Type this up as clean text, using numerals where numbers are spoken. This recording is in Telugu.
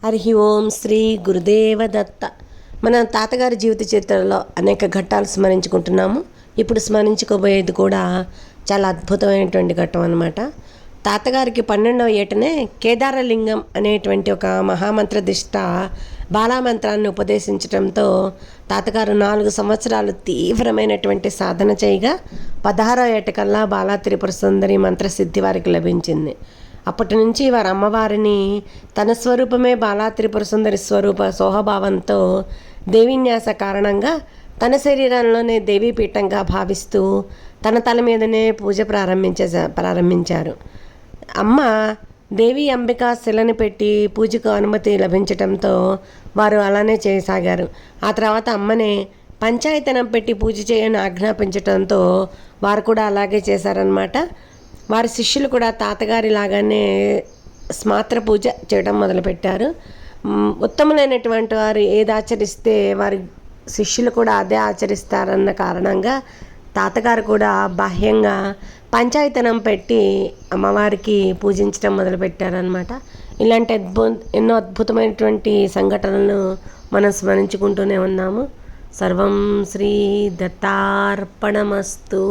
హరి ఓం శ్రీ గురుదేవ దత్త. మన తాతగారి జీవిత చరిత్రలో అనేక ఘట్టాలు స్మరించుకుంటున్నాము. ఇప్పుడు స్మరించుకోబోయేది కూడా చాలా అద్భుతమైనటువంటి ఘట్టం అన్నమాట. తాతగారికి 12వ ఏటనే కేదారలింగం అనేటువంటి ఒక మహామంత్ర దిష్ట బాలామంత్రాన్ని ఉపదేశించడంతో తాతగారు 4 సంవత్సరాలు తీవ్రమైనటువంటి సాధన చేయగా 16వ ఏటకల్లా బాలా త్రిపుర సుందరి మంత్రసిద్ధి వారికి లభించింది. అప్పటి నుంచి వారి అమ్మవారిని తన స్వరూపమే బాలా త్రిపుర సుందరి స్వరూప సోహభావంతో దేవీన్యాస కారణంగా తన శరీరంలోనే దేవీపీఠంగా భావిస్తూ తన తల మీదనే పూజ ప్రారంభించారు. అమ్మ దేవి అంబికా శిలని పెట్టి పూజకు అనుమతి లభించడంతో వారు అలానే చేయసాగారు. ఆ తర్వాత అమ్మనే పంచాయతనం పెట్టి పూజ చేయని ఆజ్ఞాపించడంతో వారు కూడా అలాగే చేశారనమాట. వారి శిష్యులు కూడా తాతగారి లాగానే స్మాత్ర పూజ చేయడం మొదలుపెట్టారు. ఉత్తములైనటువంటి వారు ఏది ఆచరిస్తే వారి శిష్యులు కూడా అదే ఆచరిస్తారన్న కారణంగా తాతగారు కూడా బాహ్యంగా పంచాయతనం పెట్టి అమ్మవారికి పూజించడం మొదలుపెట్టారనమాట. ఇలాంటి ఎన్నో అద్భుతమైనటువంటి సంఘటనలను మనం స్మరించుకుంటూనే ఉన్నాము. సర్వం శ్రీ దత్తార్పణమస్తు.